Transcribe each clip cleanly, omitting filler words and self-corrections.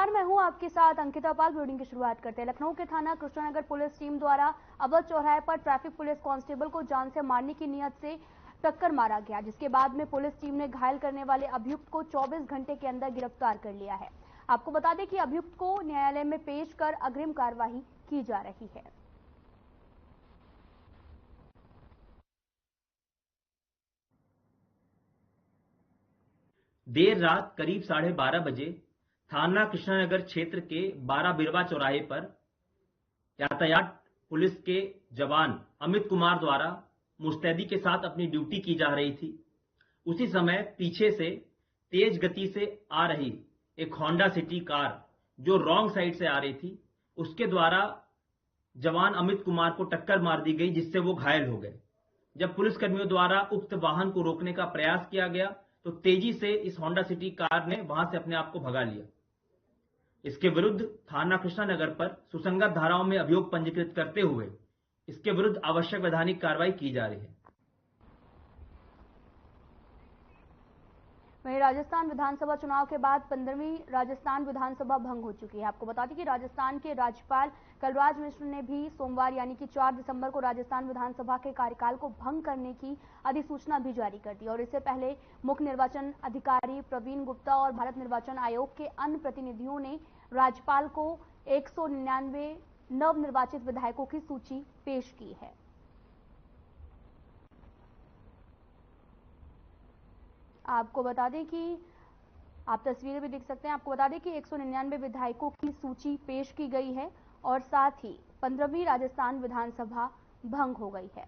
नमस्कार, मैं हूं आपके साथ अंकिता पाल। ब्रीडिंग की शुरुआत करते हैं। लखनऊ के थाना कृष्णानगर पुलिस टीम द्वारा अवध चौराहे पर ट्रैफिक पुलिस कांस्टेबल को जान से मारने की नियत से टक्कर मारा गया, जिसके बाद में पुलिस टीम ने घायल करने वाले अभियुक्त को 24 घंटे के अंदर गिरफ्तार कर लिया है। आपको बता दें कि अभियुक्त को न्यायालय में पेश कर अग्रिम कार्यवाही की जा रही है। देर रात करीब 12:30 बजे थाना कृष्णानगर क्षेत्र के 12 बिरवा चौराहे पर यातायात पुलिस के जवान अमित कुमार द्वारा मुस्तैदी के साथ अपनी ड्यूटी की जा रही थी। उसी समय पीछे से तेज गति से आ रही एक होंडा सिटी कार जो रॉन्ग साइड से आ रही थी, उसके द्वारा जवान अमित कुमार को टक्कर मार दी गई, जिससे वो घायल हो गए। जब पुलिसकर्मियों द्वारा उक्त वाहन को रोकने का प्रयास किया गया तो तेजी से इस होंडा सिटी कार ने वहां से अपने आप को भगा लिया। इसके विरुद्ध थाना कृष्णानगर पर सुसंगत धाराओं में अभियोग पंजीकृत करते हुए इसके विरुद्ध आवश्यक वैधानिक कार्रवाई की जा रही है। वहीं राजस्थान विधानसभा चुनाव के बाद 15वीं राजस्थान विधानसभा भंग हो चुकी है। आपको बता दें कि राजस्थान के राज्यपाल कलराज मिश्र ने भी सोमवार यानी कि 4 दिसंबर को राजस्थान विधानसभा के कार्यकाल को भंग करने की अधिसूचना भी जारी कर दी और इससे पहले मुख्य निर्वाचन अधिकारी प्रवीण गुप्ता और भारत निर्वाचन आयोग के अन्य प्रतिनिधियों ने राज्यपाल को 199 नवनिर्वाचित विधायकों की सूची पेश की है। आपको बता दें कि आप तस्वीरें भी देख सकते हैं। आपको बता दें कि 199 विधायकों की सूची पेश की गई है और साथ ही 15वीं राजस्थान विधानसभा भंग हो गई है।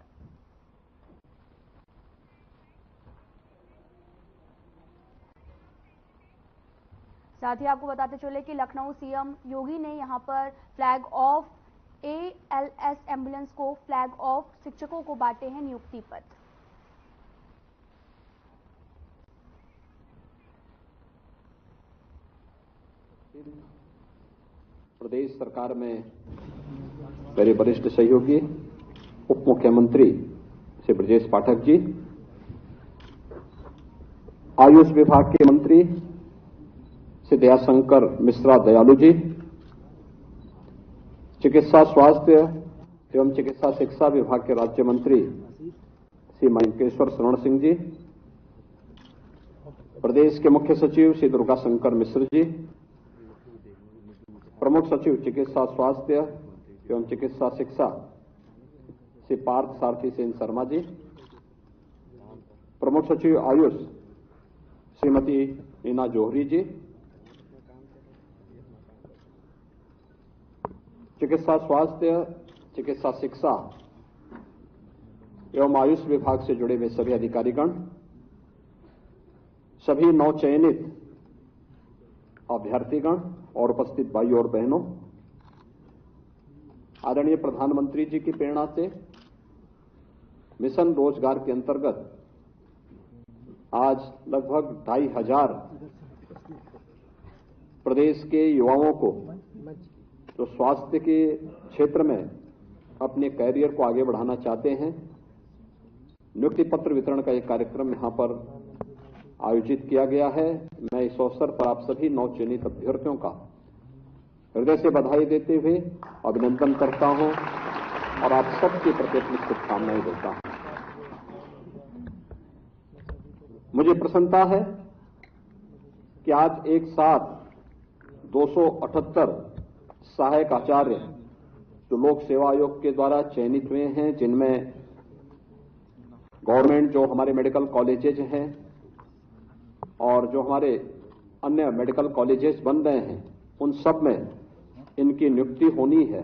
साथ ही आपको बताते चले कि लखनऊ सीएम योगी ने यहां पर फ्लैग ऑफ ALS एम्बुलेंस को फ्लैग ऑफ शिक्षकों को बांटे हैं नियुक्ति पत्र। प्रदेश सरकार में मेरे वरिष्ठ सहयोगी उप मुख्यमंत्री श्री ब्रजेश पाठक जी, आयुष विभाग के मंत्री श्री दयाशंकर मिश्रा दयालु जी, चिकित्सा स्वास्थ्य एवं चिकित्सा शिक्षा विभाग के राज्य मंत्री श्री मयंकेश्वर शरण सिंह जी, प्रदेश के मुख्य सचिव श्री दुर्गा शंकर मिश्र जी, प्रमुख सचिव चिकित्सा स्वास्थ्य एवं चिकित्सा शिक्षा श्री पार्थ सारथी सेन शर्मा जी, प्रमुख सचिव आयुष श्रीमती नीना जौहरी जी, चिकित्सा स्वास्थ्य चिकित्सा शिक्षा एवं आयुष विभाग से जुड़े हुए सभी अधिकारीगण, सभी नवचयनित अभ्यर्थीगण और उपस्थित भाइयों और बहनों, आदरणीय प्रधानमंत्री जी की प्रेरणा से मिशन रोजगार के अंतर्गत आज लगभग 2500 प्रदेश के युवाओं को जो स्वास्थ्य के क्षेत्र में अपने कैरियर को आगे बढ़ाना चाहते हैं, नियुक्ति पत्र वितरण का एक कार्यक्रम यहां पर आयोजित किया गया है। मैं इस अवसर पर आप सभी नवचयनित अभ्यर्थियों का हृदय से बधाई देते हुए अभिनंदन करता हूं और आप सबके प्रति अपनी शुभकामनाएं देता हूं। मुझे प्रसन्नता है कि आज एक साथ 278 सहायक आचार्य जो लोक सेवा आयोग के द्वारा चयनित हुए हैं, जिनमें गवर्नमेंट जो हमारे मेडिकल कॉलेजेज हैं और जो हमारे अन्य मेडिकल कॉलेजेस बन रहे हैं, उन सब में इनकी नियुक्ति होनी है।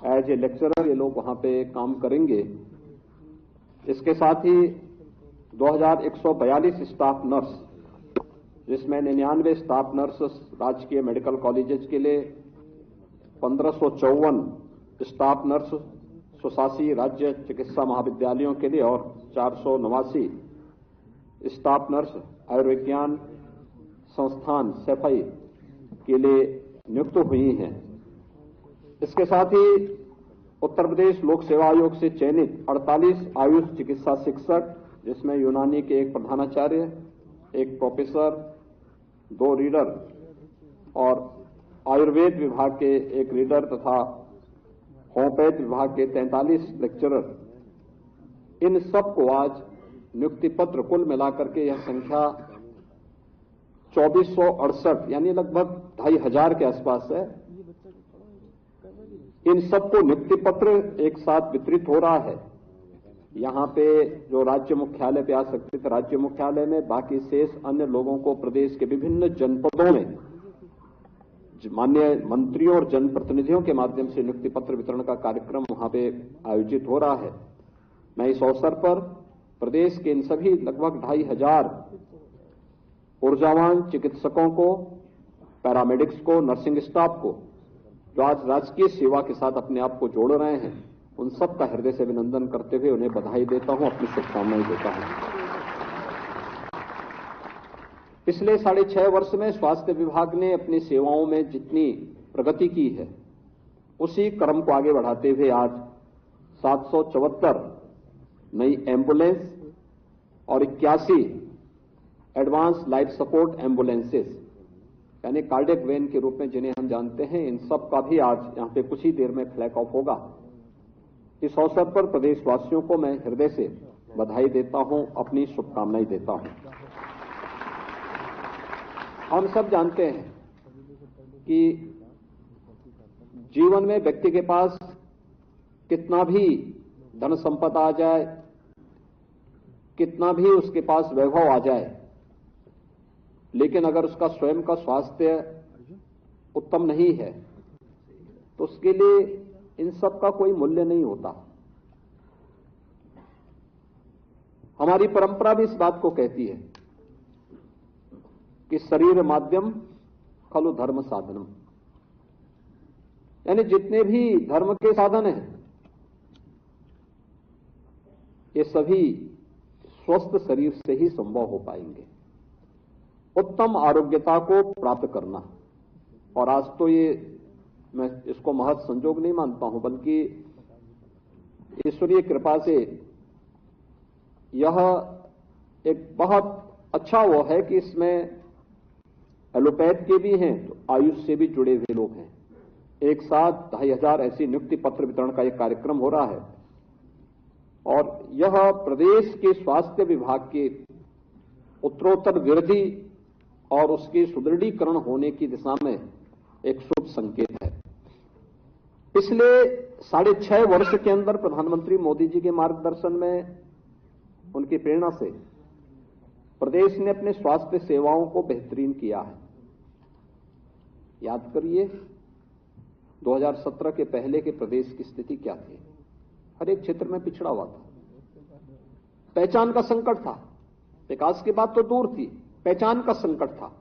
एज ए लेक्चरर ये लोग वहां पे काम करेंगे। इसके साथ ही 2142 स्टाफ नर्स, जिसमें 99 स्टाफ नर्स राजकीय मेडिकल कॉलेजेस के लिए, 1554 स्टाफ नर्स स्वशासी राज्य चिकित्सा महाविद्यालयों के लिए और 489 स्टाफ नर्स आयुर्विज्ञान संस्थान सफाई के लिए नियुक्त हुई हैं। इसके साथ ही उत्तर प्रदेश लोक सेवा आयोग से चयनित 48 आयुष चिकित्सा शिक्षक, जिसमें यूनानी के एक प्रधानाचार्य, एक प्रोफेसर, 2 रीडर और आयुर्वेद विभाग के एक रीडर तथा होम्योपैथ विभाग के 43 लेक्चरर, इन सबको आज नियुक्ति पत्र कुल मिलाकर के यह संख्या 2468 यानी लगभग 2500 के आसपास है। इन सबको नियुक्ति पत्र एक साथ वितरित हो रहा है। यहां पे जो राज्य मुख्यालय पे आ सकते थे राज्य मुख्यालय में, बाकी शेष अन्य लोगों को प्रदेश के विभिन्न जनपदों में माननीय मंत्रियों और जनप्रतिनिधियों के माध्यम से नियुक्ति पत्र वितरण का कार्यक्रम वहां पे आयोजित हो रहा है। मैं इस अवसर पर प्रदेश के इन सभी लगभग 2500 ऊर्जावान चिकित्सकों को, पैरामेडिक्स को, नर्सिंग स्टाफ को, जो आज राजकीय सेवा के साथ अपने आप को जोड़ रहे हैं, उन सब का हृदय से अभिनंदन करते हुए उन्हें बधाई देता हूं, अपनी शुभकामनाएं देता हूं। पिछले 6.5 वर्ष में स्वास्थ्य विभाग ने अपनी सेवाओं में जितनी प्रगति की है, उसी क्रम को आगे बढ़ाते हुए आज 774 नई एम्बुलेंस और 81 एडवांस लाइफ सपोर्ट एम्बुलेंसेस यानी कार्डियक वैन के रूप में जिन्हें हम जानते हैं, इन सब का भी आज यहां पे कुछ ही देर में फ्लैग ऑफ होगा। इस अवसर पर प्रदेशवासियों को मैं हृदय से बधाई देता हूं, अपनी शुभकामनाएं देता हूं। हम सब जानते हैं कि जीवन में व्यक्ति के पास कितना भी धन संपदा आ जाए, कितना भी उसके पास वैभव आ जाए, लेकिन अगर उसका स्वयं का स्वास्थ्य उत्तम नहीं है तो उसके लिए इन सब का कोई मूल्य नहीं होता। हमारी परंपरा भी इस बात को कहती है कि शरीर माध्यम खलु धर्म साधनम, यानी जितने भी धर्म के साधन हैं ये सभी स्वस्थ शरीर से ही संभव हो पाएंगे। उत्तम आरोग्यता को प्राप्त करना, और आज तो ये मैं इसको महत् संजोग नहीं मानता हूं, बल्कि ईश्वरीय कृपा से यह एक बहुत अच्छा वो है कि इसमें एलोपैथ के भी हैं तो आयुष से भी जुड़े हुए लोग हैं। एक साथ 2500 ऐसी नियुक्ति पत्र वितरण का एक कार्यक्रम हो रहा है, और यह प्रदेश के स्वास्थ्य विभाग के उत्तरोत्तर वृद्धि और उसके सुदृढ़ीकरण होने की दिशा में एक शुभ संकेत है। पिछले 6.5 वर्ष के अंदर प्रधानमंत्री मोदी जी के मार्गदर्शन में, उनकी प्रेरणा से प्रदेश ने अपने स्वास्थ्य सेवाओं को बेहतरीन किया है। याद करिए 2017 के पहले के प्रदेश की स्थिति क्या थी। हर एक क्षेत्र में पिछड़ा हुआ था, पहचान का संकट था। विकास की बात तो दूर थी, पहचान का संकट था।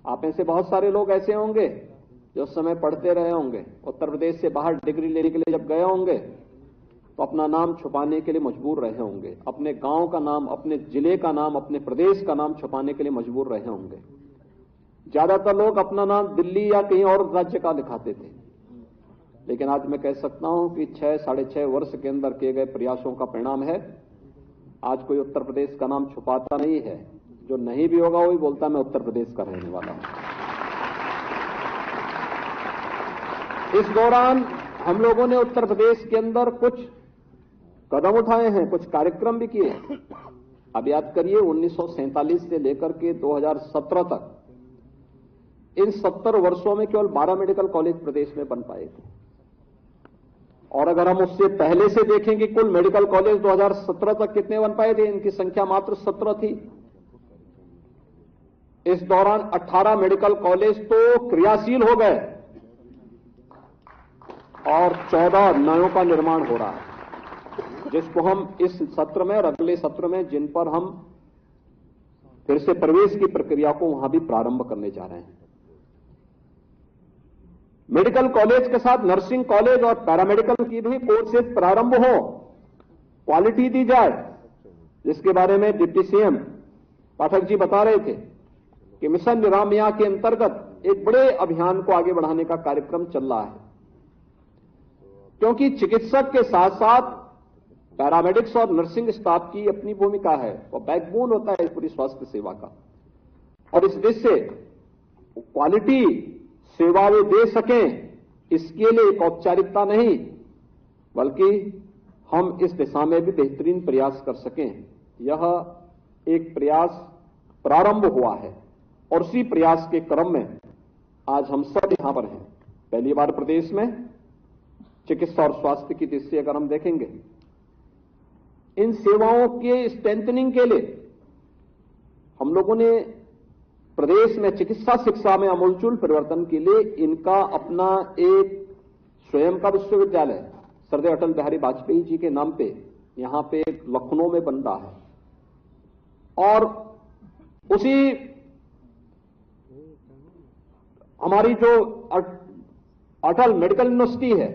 आप में से बहुत सारे लोग ऐसे होंगे जो उस समय पढ़ते रहे होंगे, उत्तर प्रदेश से बाहर डिग्री लेने के लिए जब गए होंगे तो अपना नाम छुपाने के लिए मजबूर रहे होंगे, अपने गांव का नाम, अपने जिले का नाम, अपने प्रदेश का नाम छुपाने के लिए मजबूर रहे होंगे। ज्यादातर लोग अपना नाम दिल्ली या कहीं और राज्य का दिखाते थे, लेकिन आज मैं कह सकता हूं कि 6-6.5 वर्ष के अंदर किए गए प्रयासों का परिणाम है। आज कोई उत्तर प्रदेश का नाम छुपाता नहीं है, जो नहीं भी होगा वही बोलता मैं उत्तर प्रदेश का रहने वाला हूं। इस दौरान हम लोगों ने उत्तर प्रदेश के अंदर कुछ कदम उठाए हैं, कुछ कार्यक्रम भी किए हैं। अब याद करिए 1947 से लेकर के 2017 तक इन 70 वर्षों में केवल 12 मेडिकल कॉलेज प्रदेश में बन पाए थे, और अगर हम उससे पहले से देखें कि कुल मेडिकल कॉलेज 2017 तक कितने बन पाए थे, इनकी संख्या मात्र 17 थी। इस दौरान 18 मेडिकल कॉलेज तो क्रियाशील हो गए और 14 नयों का निर्माण हो रहा है, जिसको हम इस सत्र में और अगले सत्र में, जिन पर हम फिर से प्रवेश की प्रक्रिया को वहां भी प्रारंभ करने जा रहे हैं। मेडिकल कॉलेज के साथ नर्सिंग कॉलेज और पैरामेडिकल की भी कोर्सेज प्रारंभ हो, क्वालिटी दी जाए, जिसके बारे में डिप्टी सीएम पाठक जी बता रहे थे कि मिशन निरामया के अंतर्गत एक बड़े अभियान को आगे बढ़ाने का कार्यक्रम चल रहा है। क्योंकि चिकित्सक के साथ साथ पैरामेडिक्स और नर्सिंग स्टाफ की अपनी भूमिका है, वो बैकबोन होता है पूरी स्वास्थ्य सेवा का। और इस दृष्टि से क्वालिटी सेवा वे दे सकें, इसके लिए एक औपचारिकता नहीं, बल्कि हम इस दिशा में भी बेहतरीन प्रयास कर सकें, यह एक प्रयास प्रारंभ हुआ है और उसी प्रयास के क्रम में आज हम सब यहां पर हैं। पहली बार प्रदेश में चिकित्सा और स्वास्थ्य की दृष्टि अगर हम देखेंगे, इन सेवाओं के स्ट्रेंथनिंग के लिए हम लोगों ने प्रदेश में चिकित्सा शिक्षा में आमूलचूल परिवर्तन के लिए इनका अपना एक स्वयं का विश्वविद्यालय सरदार अटल बिहारी वाजपेयी जी के नाम पे यहां पे एक लखनऊ में बन रहा है और उसी हमारी जो अटल मेडिकल यूनिवर्सिटी है,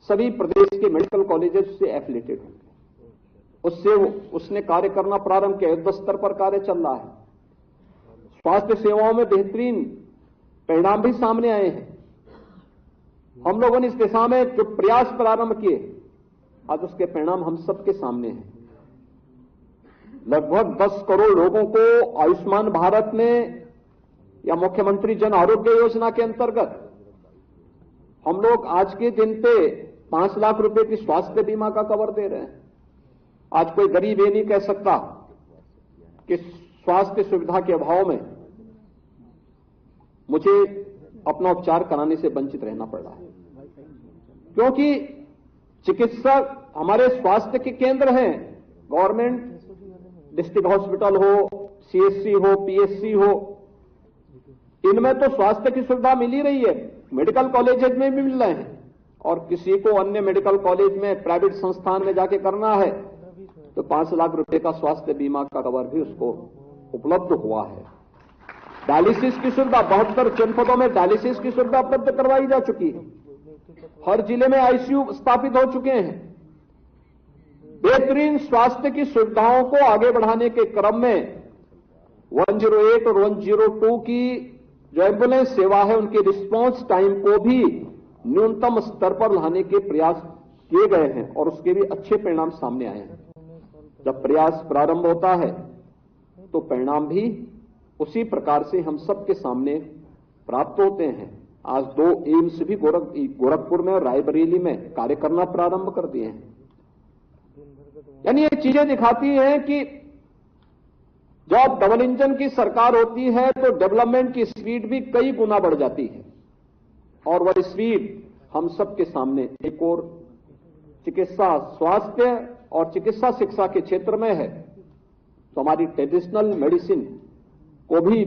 सभी प्रदेश के मेडिकल कॉलेजेस से एफिलिएटेड होंगे। उसने कार्य करना प्रारंभ किया, युद्ध स्तर पर कार्य चल रहा है। स्वास्थ्य सेवाओं में बेहतरीन परिणाम भी सामने आए हैं। हम लोगों ने इस दिशा में जो प्रयास प्रारंभ किए, आज उसके परिणाम हम सबके सामने हैं। लगभग 10 करोड़ लोगों को आयुष्मान भारत में या मुख्यमंत्री जन आरोग्य योजना के अंतर्गत हम लोग आज के दिन पे 5 लाख रुपए की स्वास्थ्य बीमा का कवर दे रहे हैं। आज कोई गरीब ये नहीं कह सकता कि स्वास्थ्य सुविधा के अभाव में मुझे अपना उपचार कराने से वंचित रहना पड़ रहा है, क्योंकि चिकित्सक हमारे स्वास्थ्य के केंद्र हैं। गवर्नमेंट डिस्ट्रिक्ट हॉस्पिटल हो, सीएचसी हो, पीएचसी हो, इनमें तो स्वास्थ्य की सुविधा मिल ही रही है, मेडिकल कॉलेजेस में भी मिल रहे हैं, और किसी को अन्य मेडिकल कॉलेज में प्राइवेट संस्थान में जाके करना है तो 5 लाख रुपए का स्वास्थ्य बीमा का कवर भी उसको उपलब्ध हुआ है। डायलिसिस की सुविधा 72 जनपदों में डायलिसिस की सुविधा उपलब्ध करवाई जा चुकी है। हर जिले में आईसीयू स्थापित हो चुके हैं। बेहतरीन स्वास्थ्य की सुविधाओं को आगे बढ़ाने के क्रम में 108 और 102 की जो एम्बुलेंस सेवा है, उनके रिस्पांस टाइम को भी न्यूनतम स्तर पर लाने के प्रयास किए गए हैं और उसके भी अच्छे परिणाम सामने आए हैं। जब प्रयास प्रारंभ होता है तो परिणाम भी उसी प्रकार से हम सबके सामने प्राप्त होते हैं। आज 2 एम्स भी गोरखपुर में और रायबरेली में कार्य करना प्रारंभ कर दिए हैं। यानी ये चीजें दिखाती हैं कि जब डबल इंजन की सरकार होती है तो डेवलपमेंट की स्पीड भी कई गुना बढ़ जाती है, और वह स्पीड हम सबके सामने एक और चिकित्सा स्वास्थ्य और चिकित्सा शिक्षा के क्षेत्र में है। तो हमारी ट्रेडिशनल मेडिसिन को भी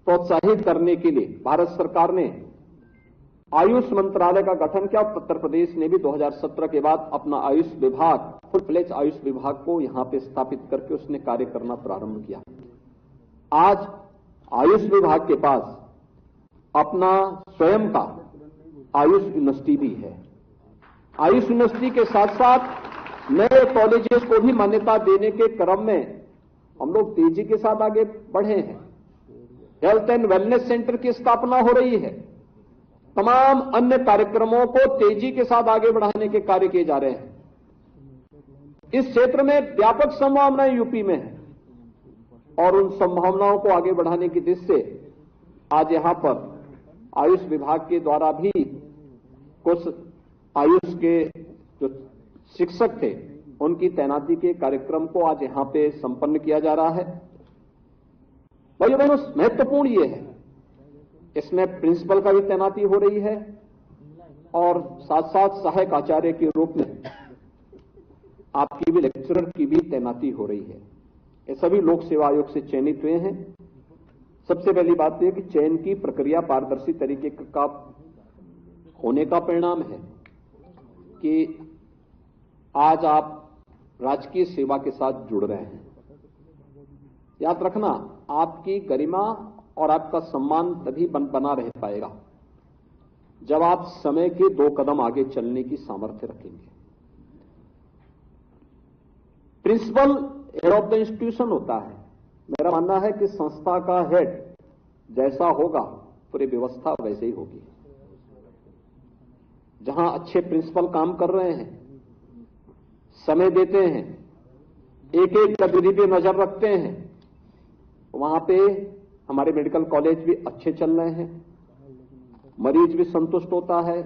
प्रोत्साहित करने के लिए भारत सरकार ने आयुष मंत्रालय का गठन किया। उत्तर प्रदेश ने भी 2017 के बाद अपना आयुष विभाग, फुल फ्लेज आयुष विभाग को यहां पे स्थापित करके उसने कार्य करना प्रारंभ किया। आज आयुष विभाग के पास अपना स्वयं का आयुष यूनिवर्सिटी भी है। आयुष यूनिवर्सिटी के साथ साथ नए कॉलेजेस को भी मान्यता देने के क्रम में हम लोग तेजी के साथ आगे बढ़े हैं। हेल्थ एंड वेलनेस सेंटर की स्थापना हो रही है। तमाम अन्य कार्यक्रमों को तेजी के साथ आगे बढ़ाने के कार्य किए जा रहे हैं। इस क्षेत्र में व्यापक संभावनाएं यूपी में है और उन संभावनाओं को आगे बढ़ाने की दृष्टि से आज यहां पर आयुष विभाग के द्वारा भी कुछ आयुष के जो शिक्षक थे उनकी तैनाती के कार्यक्रम को आज यहां पे संपन्न किया जा रहा है। भाइयों बहनों, महत्वपूर्ण ये है, इसमें प्रिंसिपल का भी तैनाती हो रही है और साथ साथ सहायक आचार्य के रूप में आपकी भी लेक्चरर की भी तैनाती हो रही है। ये सभी लोक सेवा आयोग से चयनित हुए हैं। सबसे पहली बात यह कि चयन की प्रक्रिया पारदर्शी तरीके का होने का परिणाम है कि आज आप राजकीय सेवा के साथ जुड़ रहे हैं। याद रखना, आपकी गरिमा और आपका सम्मान तभी बना रह पाएगा जब आप समय के 2 कदम आगे चलने की सामर्थ्य रखेंगे। Principal head of the institution होता है। मेरा मानना है कि संस्था का हेड जैसा होगा पूरी व्यवस्था वैसे ही होगी। जहां अच्छे प्रिंसिपल काम कर रहे हैं, समय देते हैं, एक एक गतिविधि पे नजर रखते हैं, वहां पे हमारे मेडिकल कॉलेज भी अच्छे चल रहे हैं, मरीज भी संतुष्ट होता है,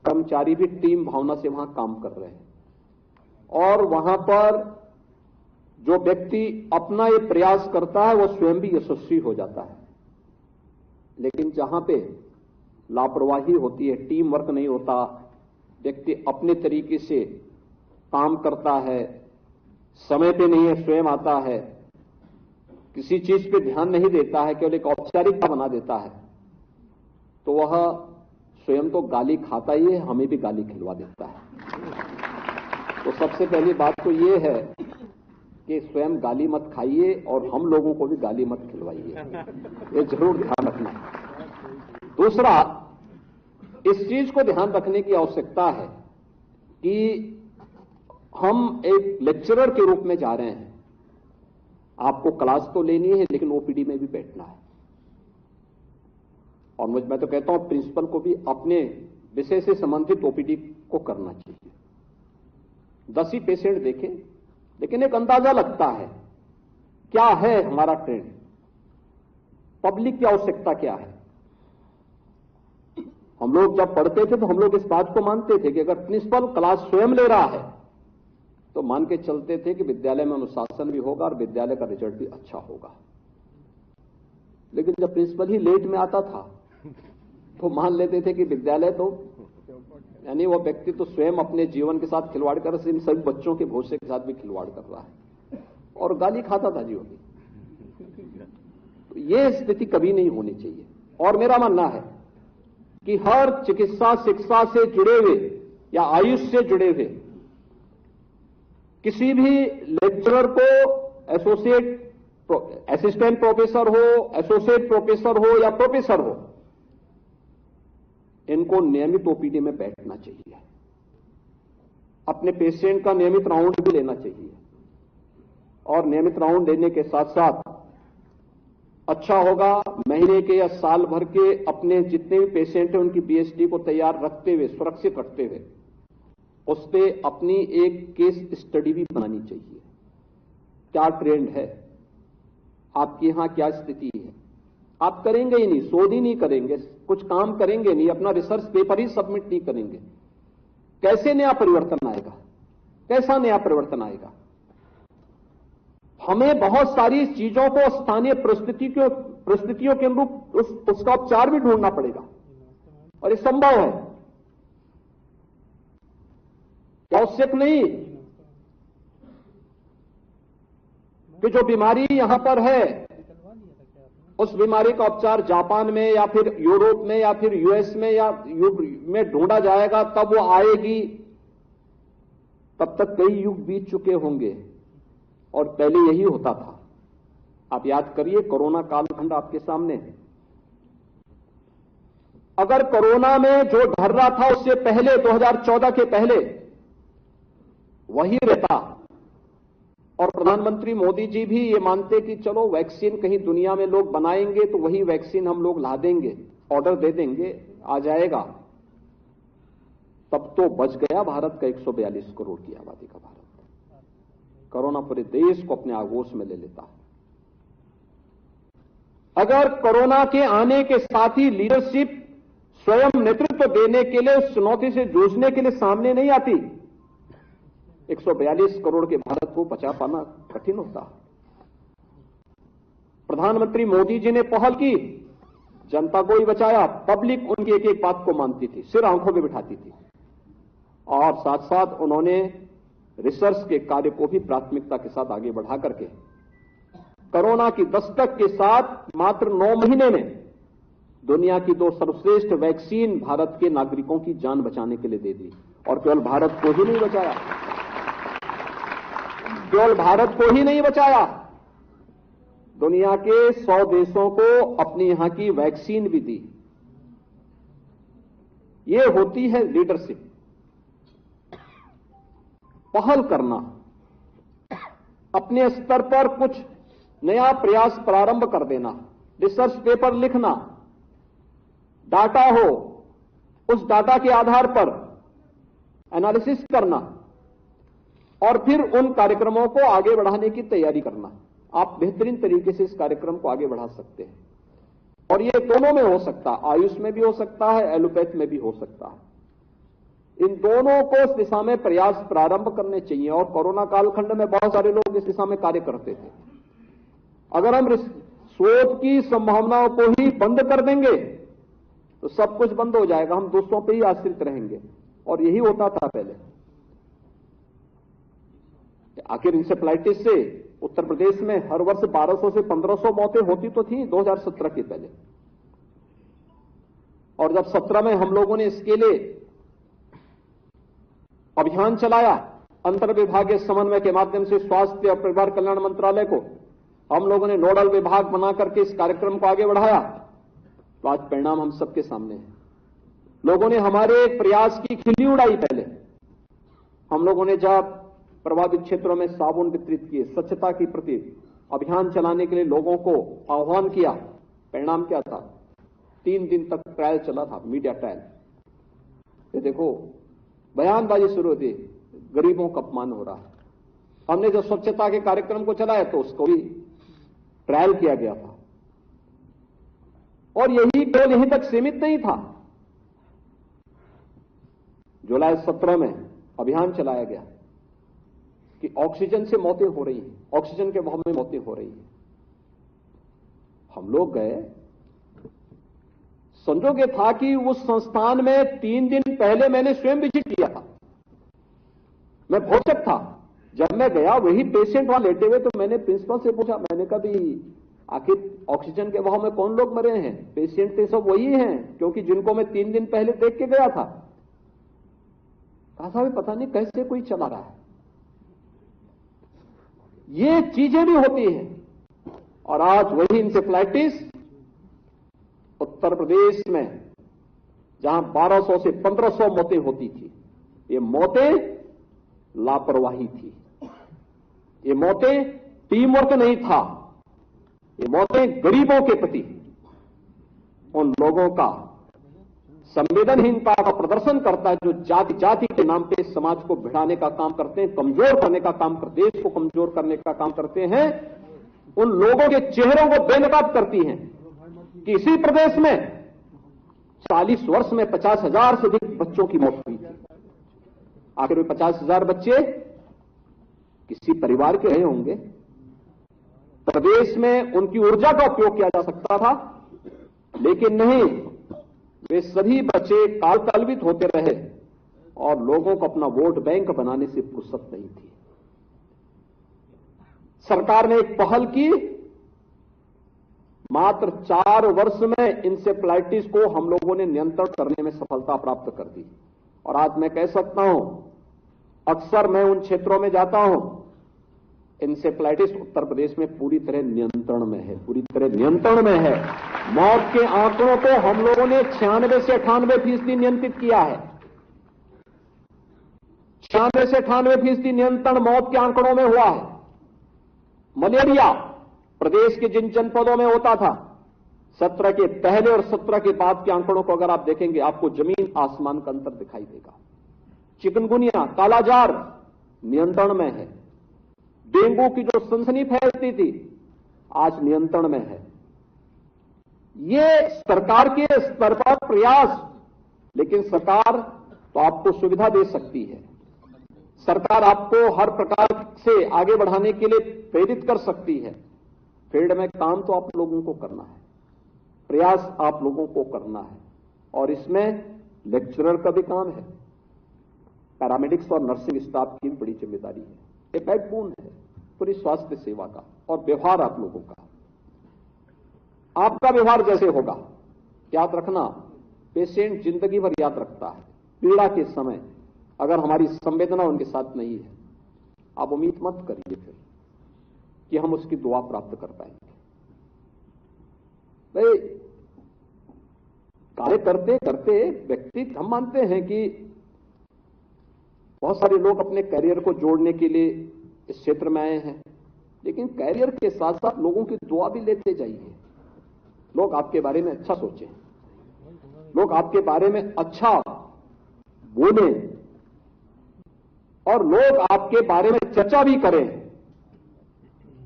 कर्मचारी भी टीम भावना से वहां काम कर रहे हैं और वहां पर जो व्यक्ति अपना ये प्रयास करता है वो स्वयं भी यशस्वी हो जाता है। लेकिन जहां पे लापरवाही होती है, टीम वर्क नहीं होता, व्यक्ति अपने तरीके से काम करता है, समय पे नहीं है स्वयं आता है, किसी चीज पे ध्यान नहीं देता है, केवल एक औपचारिकता बना देता है, तो वह स्वयं तो गाली खाता ही है, हमें भी गाली खिलवा देता है। तो सबसे पहली बात तो ये है कि स्वयं गाली मत खाइए और हम लोगों को भी गाली मत खिलवाइए, ये जरूर ध्यान रखना। दूसरा, इस चीज को ध्यान रखने की आवश्यकता है कि हम एक लेक्चरर के रूप में जा रहे हैं, आपको क्लास तो लेनी है लेकिन ओपीडी में भी बैठना है। और मैं तो कहता हूं प्रिंसिपल को भी अपने विषय से संबंधित ओपीडी को करना चाहिए। 10 ही पेशेंट देखें लेकिन एक अंदाजा लगता है क्या है हमारा ट्रेंड, पब्लिक की आवश्यकता क्या है। हम लोग जब पढ़ते थे तो हम लोग इस बात को मानते थे कि अगर प्रिंसिपल क्लास स्वयं ले रहा है तो मान के चलते थे कि विद्यालय में अनुशासन भी होगा और विद्यालय का रिजल्ट भी अच्छा होगा। लेकिन जब प्रिंसिपल ही लेट में आता था तो मान लेते थे कि विद्यालय तो यानी वो व्यक्ति तो स्वयं अपने जीवन के साथ खिलवाड़ कर इन सभी बच्चों के भविष्य के साथ भी खिलवाड़ कर रहा है और गाली खाता था जीवन की। तो ये स्थिति कभी नहीं होनी चाहिए। और मेरा मानना है कि हर चिकित्सा शिक्षा से जुड़े हुए या आयुष से जुड़े हुए किसी भी लेक्चरर को असिस्टेंट प्रोफेसर हो, एसोसिएट प्रोफेसर हो या प्रोफेसर हो, इनको नियमित ओपीडी में बैठना चाहिए, अपने पेशेंट का नियमित राउंड भी लेना चाहिए और नियमित राउंड लेने के साथ साथ अच्छा होगा महीने के या साल भर के अपने जितने भी पेशेंट हैं उनकी बीएसडी को तैयार रखते हुए, सुरक्षित रखते हुए उस पर अपनी एक केस स्टडी भी बनानी चाहिए। क्या ट्रेंड है, आपके यहां क्या स्थिति है। आप करेंगे ही नहीं, शोध ही नहीं करेंगे, कुछ काम करेंगे नहीं, अपना रिसर्च पेपर ही सबमिट नहीं करेंगे, कैसे नया परिवर्तन आएगा, कैसा नया परिवर्तन आएगा। हमें बहुत सारी चीजों को स्थानीय परिस्थितियों के अनुरूप उसका उपचार भी ढूंढना पड़ेगा और ये संभव है, आवश्यक नहीं कि जो बीमारी यहां पर है उस बीमारी का उपचार जापान में या फिर यूरोप में या फिर यूएस में या में ढूंढा जाएगा तब वो आएगी। तब तक कई युग बीत चुके होंगे और पहले यही होता था। आप याद करिए, कोरोना कालखंड आपके सामने है। अगर कोरोना में जो ढल रहा था उससे पहले 2014 के पहले वही रहता और प्रधानमंत्री मोदी जी भी ये मानते कि चलो वैक्सीन कहीं दुनिया में लोग बनाएंगे तो वही वैक्सीन हम लोग ला देंगे, ऑर्डर दे देंगे, आ जाएगा, तब तो बच गया भारत का 142 करोड़ की आबादी का भारत। कोरोना पूरे देश को अपने आगोश में ले लेता है। अगर कोरोना के आने के साथ ही लीडरशिप स्वयं नेतृत्व देने के लिए उस चुनौती से जूझने के लिए सामने नहीं आती, 142 करोड़ के भारत को बचा पाना कठिन होता। प्रधानमंत्री मोदी जी ने पहल की, जनता को ही बचाया, पब्लिक उनकी एक एक बात को मानती थी, सिर आंखों में बिठाती थी और साथ साथ उन्होंने रिसर्च के कार्य को भी प्राथमिकता के साथ आगे बढ़ा करके कोरोना की दस्तक के साथ मात्र 9 महीने में दुनिया की 2 सर्वश्रेष्ठ वैक्सीन भारत के नागरिकों की जान बचाने के लिए दे दी। और केवल भारत को ही नहीं बचाया, केवल भारत को ही नहीं बचाया, दुनिया के 100 देशों को अपनी यहां की वैक्सीन भी दी। ये होती है लीडरशिप, पहल करना, अपने स्तर पर कुछ नया प्रयास प्रारंभ कर देना, रिसर्च पेपर लिखना, डाटा हो, उस डाटा के आधार पर एनालिसिस करना और फिर उन कार्यक्रमों को आगे बढ़ाने की तैयारी करना। आप बेहतरीन तरीके से इस कार्यक्रम को आगे बढ़ा सकते हैं। और ये दोनों में हो सकता है, आयुष में भी हो सकता है, एलोपैथ में भी हो सकता है। इन दोनों को इस दिशा में प्रयास प्रारंभ करने चाहिए और कोरोना कालखंड में बहुत सारे लोग इस दिशा में कार्य करते थे। अगर हम शोध की संभावनाओं को ही बंद कर देंगे तो सब कुछ बंद हो जाएगा, हम दूसरों पे ही आश्रित रहेंगे। और यही होता था पहले। आखिर इंसेफ्लाइटिस से उत्तर प्रदेश में हर वर्ष 1200 से 1500 मौतें होती तो थी 2017 के पहले। और जब 17 में हम लोगों ने इसके लिए अभियान चलाया, अंतर विभागीय समन्वय के माध्यम से स्वास्थ्य और परिवार कल्याण मंत्रालय को हम लोगों ने नोडल विभाग बनाकर के इस कार्यक्रम को आगे बढ़ाया, तो आज परिणाम हम सबके सामने है। लोगों ने हमारे प्रयास की खिल्ली उड़ाई। पहले हम लोगों ने जब प्रभावित क्षेत्रों में साबुन वितरित किए, स्वच्छता के प्रति अभियान चलाने के लिए लोगों को आह्वान किया, परिणाम क्या था? 3 दिन तक ट्रायल चला था, मीडिया ट्रायल। ये देखो, बयानबाजी शुरू होती, गरीबों का अपमान हो रहा है। हमने जो स्वच्छता के कार्यक्रम को चलाया तो उसको भी ट्रायल किया गया था। और यही केवल यहीं तक सीमित नहीं था। जुलाई 17 में अभियान चलाया गया कि ऑक्सीजन से मौतें हो रही हैं, ऑक्सीजन के अभाव में मौतें हो रही हैं। हम लोग गए, संजोग ये था कि उस संस्थान में 3 दिन पहले मैंने स्वयं विजिट किया था। मैं भौचक था। जब मैं गया, वही पेशेंट वहां लेटे हुए, तो मैंने प्रिंसिपल से पूछा, मैंने कहा भी आखिर ऑक्सीजन के अभाव में कौन लोग मरे हैं? पेशेंट तो सब वही हैं, क्योंकि जिनको मैं 3 दिन पहले देख के गया था। कहा साहब पता नहीं कैसे कोई चला रहा है। ये चीजें भी होती हैं। और आज वही इंसेफ्लाइटिस उत्तर प्रदेश में जहां 1200 से 1500 मौतें होती थी, ये मौतें लापरवाही थी। ये मौतें टीम वर्क नहीं था। ये मौतें गरीबों के प्रति उन लोगों का संवेदनहीनता का प्रदर्शन करता है जो जाति जाति के नाम पे समाज को भिड़ाने का काम करते हैं, कमजोर करने का काम करते हैं, देश को कमजोर करने का काम करते हैं। उन लोगों के चेहरों को बेनकाब करती हैं कि इसी प्रदेश में 40 वर्ष में 50,000 से अधिक बच्चों की मौत हुई थी। आखिर वे 50,000 बच्चे किसी परिवार के रहे होंगे। प्रदेश में उनकी ऊर्जा का उपयोग किया जा सकता था, लेकिन नहीं, वे सभी बच्चे कालकलवित होते रहे और लोगों को अपना वोट बैंक बनाने से फुर्सत नहीं थी। सरकार ने एक पहल की, मात्र 4 वर्ष में इंसेफ्लाइटिस को हम लोगों ने नियंत्रण करने में सफलता प्राप्त कर दी। और आज मैं कह सकता हूं, अक्सर मैं उन क्षेत्रों में जाता हूं, इंसेफ्लाइटिस उत्तर प्रदेश में पूरी तरह नियंत्रण में है, पूरी तरह नियंत्रण में है। मौत के आंकड़ों को हम लोगों ने 96 से 98% नियंत्रित किया है। 96 से 98% नियंत्रण मौत के आंकड़ों में हुआ है। मलेरिया प्रदेश के जिन जनपदों में होता था, 17 के पहले और 17 के बाद के आंकड़ों को अगर आप देखेंगे, आपको जमीन आसमान का अंतर दिखाई देगा। चिकनगुनिया, कालाजार नियंत्रण में है। डेंगू की जो सनसनी फैलती थी, आज नियंत्रण में है। ये सरकार के स्तर पर प्रयास, लेकिन सरकार तो आपको सुविधा दे सकती है। सरकार आपको हर प्रकार से आगे बढ़ाने के लिए प्रेरित कर सकती है। फील्ड में काम तो आप लोगों को करना है, प्रयास आप लोगों को करना है। और इसमें लेक्चरर का भी काम है, पैरामेडिक्स और नर्सिंग स्टाफ की भी बड़ी जिम्मेदारी है। ये बैकबोन है पूरी स्वास्थ्य सेवा का। और व्यवहार आप लोगों का, आपका व्यवहार जैसे होगा, याद रखना, पेशेंट जिंदगी भर याद रखता है। पीड़ा के समय अगर हमारी संवेदना उनके साथ नहीं है, आप उम्मीद मत करिए फिर कि हम उसकी दुआ प्राप्त कर पाएंगे। भाई कार्य करते करते व्यक्ति, हम मानते हैं कि बहुत सारे लोग अपने करियर को जोड़ने के लिए इस क्षेत्र में आए हैं, लेकिन करियर के साथ साथ लोगों की दुआ भी लेते जाइए। लोग आपके बारे में अच्छा सोचें, लोग आपके बारे में अच्छा बोलें और लोग आपके बारे में चर्चा भी करें,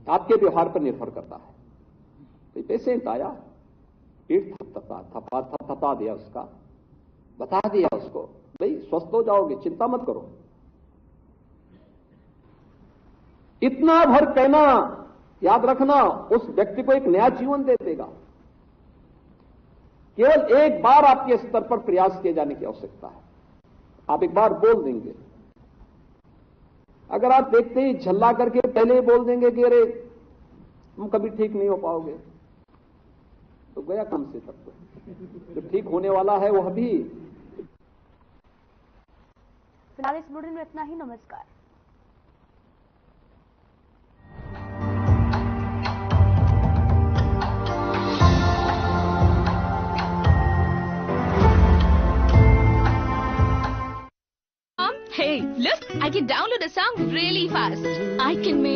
आपके व्यवहार पर निर्भर करता है। तो पेशेंट आया, पेट थपथपा दिया उसका, बता दिया उसको भाई स्वस्थ हो जाओगे, चिंता मत करो। इतना भर कहना याद रखना उस व्यक्ति को एक नया जीवन दे देगा। केवल एक बार आपके स्तर पर प्रयास किए जाने की आवश्यकता है। आप एक बार बोल देंगे, अगर आप देखते ही झल्ला करके पहले ही बोल देंगे कि अरे तुम कभी ठीक नहीं हो पाओगे, तो गया कम से तब तो जो ठीक होने वाला है वो अभी। फिलहाल इस बुलेटिन में इतना ही। नमस्कार। Hey, look, I can download a song really fast. I can make